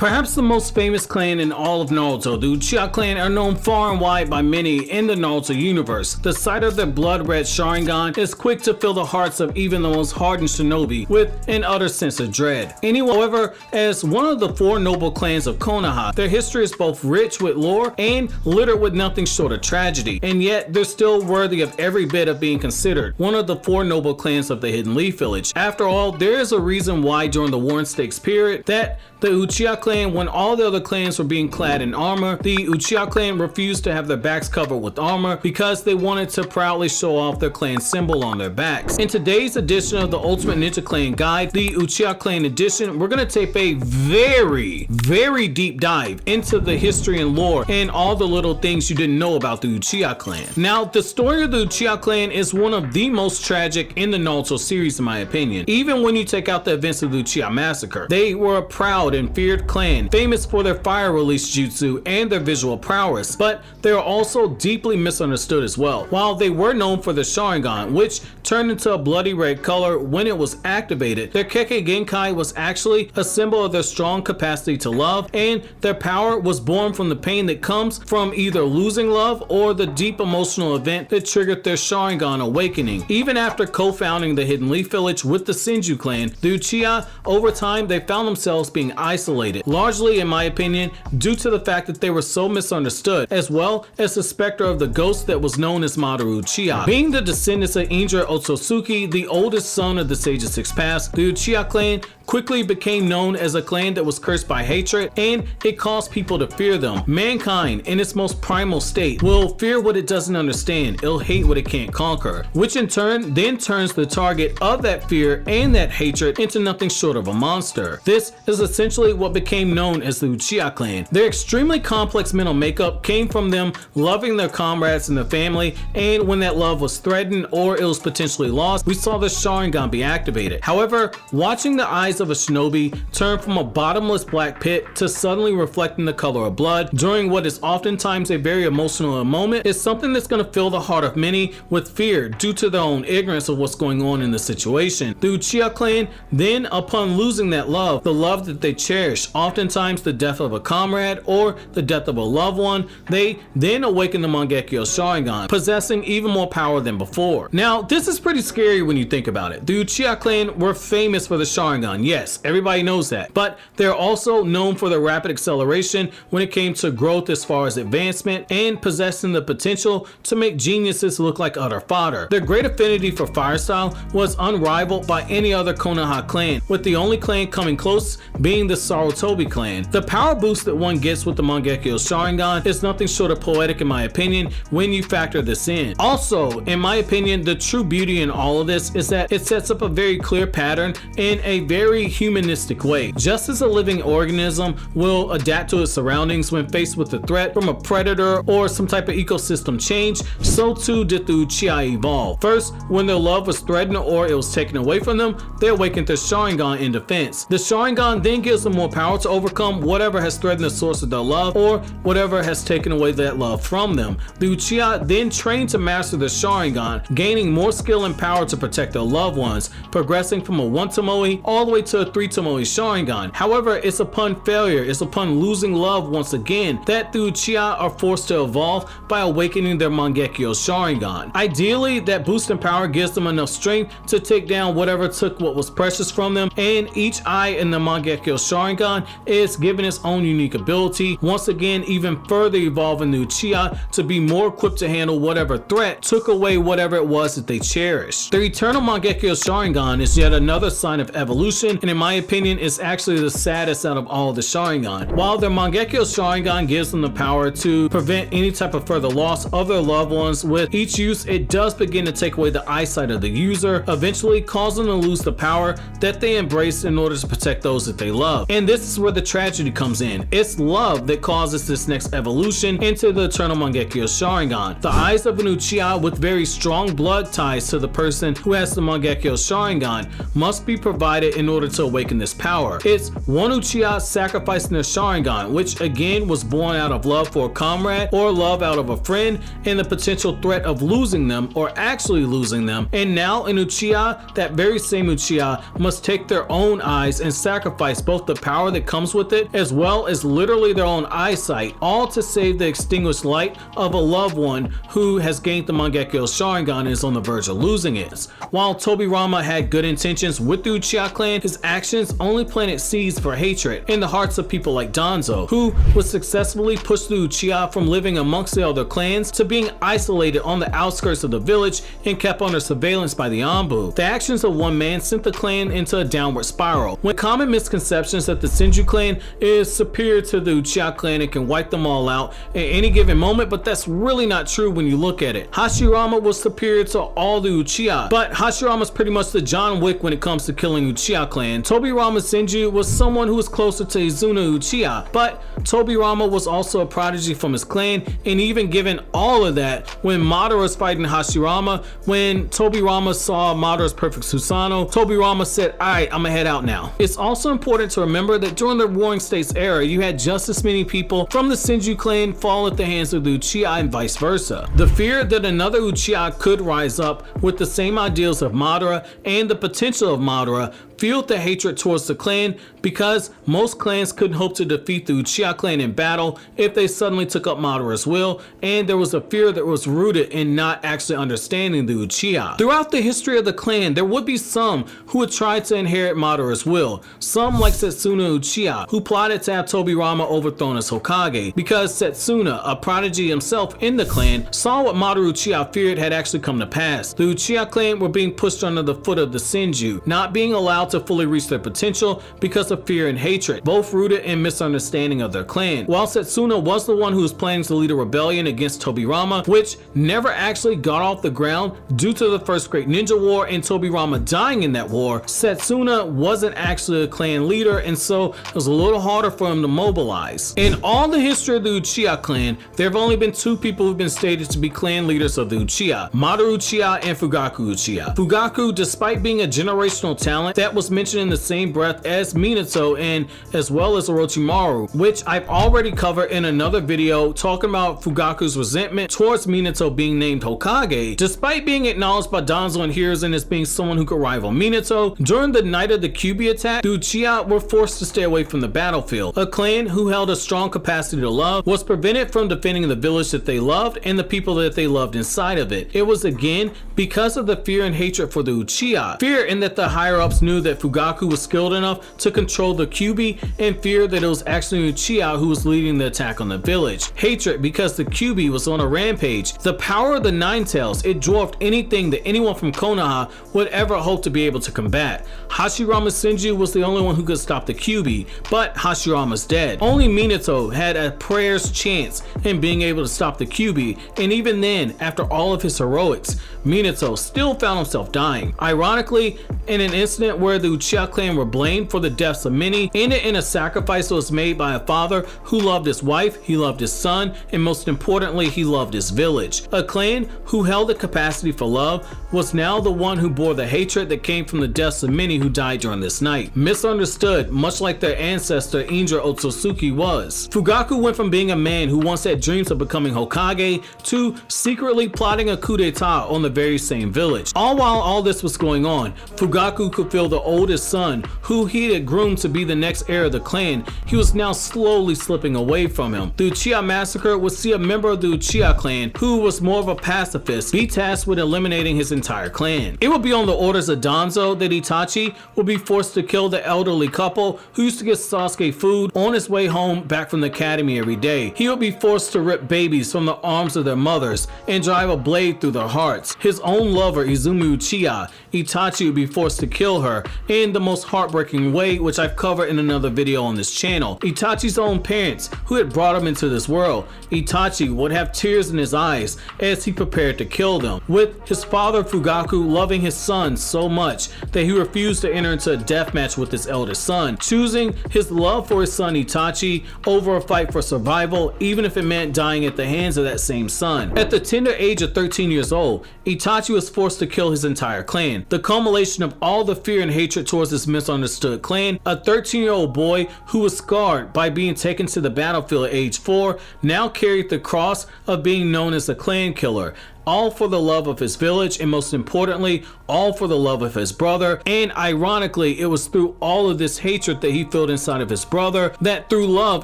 Perhaps the most famous clan in all of Naruto, the Uchiha clan are known far and wide by many in the Naruto universe. The sight of their blood-red Sharingan is quick to fill the hearts of even the most hardened shinobi with an utter sense of dread. However, as one of the four noble clans of Konoha, their history is both rich with lore and littered with nothing short of tragedy, and yet they're still worthy of every bit of being considered one of the four noble clans of the Hidden Leaf Village. After all, there is a reason why during the War and Stakes period that the Uchiha clan, when all the other clans were being clad in armor, the Uchiha clan refused to have their backs covered with armor because they wanted to proudly show off their clan symbol on their backs. In today's edition of the Ultimate Ninja Clan Guide, the Uchiha Clan Edition, we're going to take a very deep dive into the history and lore and all the little things you didn't know about the Uchiha clan. Now, the story of the Uchiha clan is one of the most tragic in the Naruto series in my opinion. Even when you take out the events of the Uchiha Massacre, they were a proud and feared clan, famous for their fire release jutsu and their visual prowess, but they are also deeply misunderstood as well. While they were known for their Sharingan, which turned into a bloody red color when it was activated, their Kekkei Genkai was actually a symbol of their strong capacity to love, and their power was born from the pain that comes from either losing love or the deep emotional event that triggered their Sharingan awakening. Even after co-founding the Hidden Leaf Village with the Senju clan, the Uchiha, over time they found themselves being isolated, largely in my opinion due to the fact that they were so misunderstood, as well as the specter of the ghost that was known as Madara Uchiha. Being the descendants of Indra Otsutsuki, the oldest son of the Sage of Six Paths, the Uchiha clan quickly became known as a clan that was cursed by hatred, and it caused people to fear them. Mankind, in its most primal state, will fear what it doesn't understand. It'll hate what it can't conquer, which in turn then turns the target of that fear and that hatred into nothing short of a monster. This is essentially what became known as the Uchiha clan. Their extremely complex mental makeup came from them loving their comrades and their family, and when that love was threatened or it was potentially lost, we saw the Sharingan be activated. However, watching the eyes of a shinobi turn from a bottomless black pit to suddenly reflecting the color of blood during what is oftentimes a very emotional moment is something that's going to fill the heart of many with fear due to their own ignorance of what's going on in the situation. The Uchiha clan then, upon losing that love, the love that they cherish, oftentimes the death of a comrade or the death of a loved one, they then awaken the Mangekyo Sharingan, possessing even more power than before. Now, this is pretty scary when you think about it. The Uchiha clan were famous for the Sharingan, yes, everybody knows that, but they're also known for their rapid acceleration when it came to growth as far as advancement and possessing the potential to make geniuses look like utter fodder. Their great affinity for fire style was unrivaled by any other Konoha clan, with the only clan coming close being the Sarutobi clan. The power boost that one gets with the Mangekyo Sharingan is nothing short of poetic in my opinion when you factor this in. Also, in my opinion, the true beauty in all of this is that it sets up a very clear pattern in a very humanistic way. Just as a living organism will adapt to its surroundings when faced with a threat from a predator or some type of ecosystem change, so too did the Uchiha evolve. First, when their love was threatened or it was taken away from them, they awakened their Sharingan in defense. The Sharingan then gives them more power to overcome whatever has threatened the source of their love or whatever has taken away that love from them. The Uchiha then trained to master the Sharingan, gaining more skill and power to protect their loved ones, progressing from a 1 Tomoe all the way to a 3 Tomoe Sharingan. However, it's upon failure, it's upon losing love once again, that the Uchiha are forced to evolve by awakening their Mangekyo Sharingan. Ideally, that boost in power gives them enough strength to take down whatever took what was precious from them, and each eye in the Mangekyo Sharingan is given its own unique ability, once again even further evolving the Uchiha to be more equipped to handle whatever threat took away whatever it was that they cherished. The eternal Mangekyo Sharingan is yet another sign of evolution, and in my opinion is actually the saddest out of all of the Sharingan. While their Mangekyo Sharingan gives them the power to prevent any type of further loss of their loved ones, with each use it does begin to take away the eyesight of the user, eventually causing them to lose the power that they embrace in order to protect those that they love. And this is where the tragedy comes in. It's love that causes this next evolution into the eternal Mangekyo Sharingan. The eyes of an Uchiha with very strong blood ties to the person who has the Mangekyo Sharingan must be provided in order to awaken this power. It's one Uchiha sacrificing their Sharingan, which again was born out of love for a comrade or love out of a friend and the potential threat of losing them or actually losing them. And now an Uchiha, that very same Uchiha, must take their own eyes and sacrifice both the power that comes with it, as well as literally their own eyesight, all to save the extinguished light of a loved one who has gained the Mangekyo Sharingan and is on the verge of losing it. While Tobirama had good intentions with the Uchiha clan, his actions only planted seeds for hatred in the hearts of people like Danzo, who would successfully push the Uchiha from living amongst the other clans to being isolated on the outskirts of the village and kept under surveillance by the Anbu. The actions of one man sent the clan into a downward spiral, with common misconceptions that the Senju clan is superior to the Uchiha clan and can wipe them all out at any given moment, but that's really not true when you look at it. Hashirama was superior to all the Uchiha, but Hashirama's pretty much the John Wick when it comes to killing Uchiha clan. Tobirama Senju was someone who was closer to Izuna Uchiha, but Tobirama was also a prodigy from his clan, and even given all of that, when Madara was fighting Hashirama, when Tobirama saw Madara's perfect Susanoo, Tobirama said, "Alright, I'ma head out now." It's also important to remember that during the Warring States era, you had just as many people from the Senju clan fall at the hands of the Uchiha and vice versa. The fear that another Uchiha could rise up with the same ideals of Madara and the potential of Madara fueled the hatred towards the clan, because most clans couldn't hope to defeat the Uchiha clan in battle if they suddenly took up Madara's will, and there was a fear that was rooted in not actually understanding the Uchiha. Throughout the history of the clan, there would be some who would try to inherit Madara's will, some like Setsuna Uchiha, who plotted to have Tobirama overthrown as Hokage, because Setsuna, a prodigy himself in the clan, saw what Madara Uchiha feared had actually come to pass. The Uchiha clan were being pushed under the foot of the Senju, not being allowed to fully reach their potential because of fear and hatred, both rooted in misunderstanding of their clan. While Setsuna was the one who was planning to lead a rebellion against Tobirama, which never actually got off the ground due to the First Great Ninja War and Tobirama dying in that war, Setsuna wasn't actually a clan leader, and so it was a little harder for him to mobilize. In all the history of the Uchiha clan, there have only been two people who've been stated to be clan leaders of the Uchiha: Madara Uchiha and Fugaku Uchiha. Fugaku, despite being a generational talent that was mentioned in the same breath as Minato and as well as Orochimaru, which I've already covered in another video talking about Fugaku's resentment towards Minato being named Hokage. Despite being acknowledged by Danzo and Hiruzen as being someone who could rival Minato, during the night of the Kyuubi attack, the Uchiha were forced to stay away from the battlefield. A clan who held a strong capacity to love was prevented from defending the village that they loved and the people that they loved inside of it. It was again because of the fear and hatred for the Uchiha. Fear in that the higher-ups knew that Fugaku was skilled enough to control the Kyuubi, and fear that it was actually Uchiha who was leading the attack on the village. Hatred because the Kyuubi was on a rampage. The power of the Nine Tails, it dwarfed anything that anyone from Konoha would ever hope to be able to combat. Hashirama Senju was the only one who could stop the Kyuubi, but Hashirama's dead. Only Minato had a prayer's chance in being able to stop the Kyuubi, and even then, after all of his heroics, Minato still found himself dying. Ironically, in an incident where the Uchiha clan were blamed for the deaths of many, ended in a sacrifice that was made by a father who loved his wife, he loved his son, and most importantly, he loved his village. A clan who held the capacity for love was now the one who bore the hatred that came from the deaths of many who died during this night. Misunderstood, much like their ancestor Indra Otsutsuki was. Fugaku went from being a man who once had dreams of becoming Hokage to secretly plotting a coup d'etat on the very same village. All while all this was going on, Fugaku could feel the oldest son, who he had groomed to be the next heir of the clan, he was now slowly slipping away from him. The Uchiha Massacre would see a member of the Uchiha clan, who was more of a pacifist, be tasked with eliminating his entire clan. It would be on the orders of Danzo that Itachi would be forced to kill the elderly couple who used to get Sasuke food on his way home back from the academy every day. He would be forced to rip babies from the arms of their mothers and drive a blade through their hearts. His own lover, Izumi Uchiha, Itachi would be forced to kill her in the most heartbreaking way, which I've covered in another video on this channel. Itachi's own parents, who had brought him into this world, Itachi would have tears in his eyes as he prepared to kill them, with his father Fugaku loving his son so much that he refused to enter into a death match with his eldest son, choosing his love for his son Itachi over a fight for survival, even if it meant dying at the hands of that same son. At the tender age of 13 years old, Itachi was forced to kill his entire clan. The culmination of all the fear and hatred towards this misunderstood clan, a 13-year-old boy who was scarred by being taken to the battlefield at age 4 now carried the cross of being known as a clan killer. all for the love of his village, and most importantly, all for the love of his brother. And ironically, it was through all of this hatred that he felt inside of his brother that through love,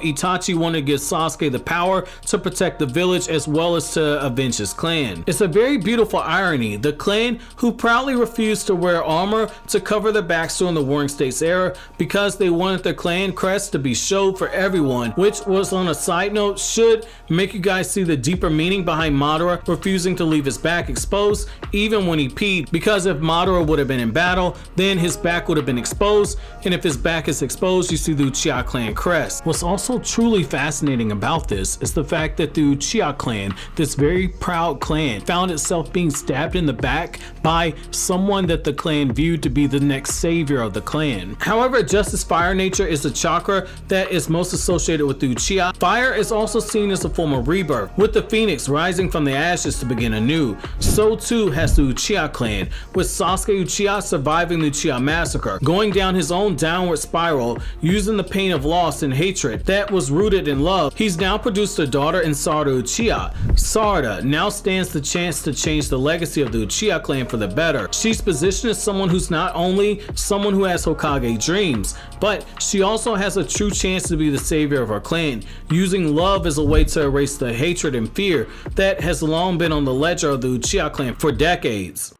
Itachi wanted to give Sasuke the power to protect the village as well as to avenge his clan. It's a very beautiful irony. The clan who proudly refused to wear armor to cover their backs during the Warring States era because they wanted their clan crest to be showed for everyone, which was, on a side note, should make you guys see the deeper meaning behind Madara refusing to leave his back exposed even when he peed, because if Madara would have been in battle, then his back would have been exposed, and if his back is exposed, you see the Uchiha clan crest. What's also truly fascinating about this is the fact that the Uchiha clan, this very proud clan, found itself being stabbed in the back by someone that the clan viewed to be the next savior of the clan. However, just as fire nature is the chakra that is most associated with the Uchiha, fire is also seen as a form of rebirth, with the phoenix rising from the ashes to begin anew. So too has the Uchiha clan, with Sasuke Uchiha surviving the Uchiha Massacre, going down his own downward spiral, using the pain of loss and hatred that was rooted in love. He's now produced a daughter in Sarada Uchiha. Sarada now stands the chance to change the legacy of the Uchiha clan for the better. She's positioned as someone who's not only someone who has Hokage dreams, but she also has a true chance to be the savior of her clan, using love as a way to erase the hatred and fear that has long been on the ledger of the Uchiha clan for decades.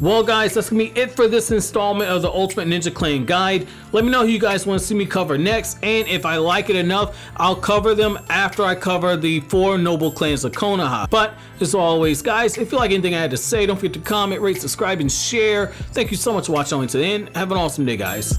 Well guys, that's gonna be it for this installment of the Ultimate Ninja Clan Guide. Let me know who you guys want to see me cover next, and if I like it enough, I'll cover them after I cover the 4 noble clans of Konoha. But as always guys, if you like anything I had to say, don't forget to comment, rate, subscribe, and share. Thank you so much for watching all the way to the end. Have an awesome day guys.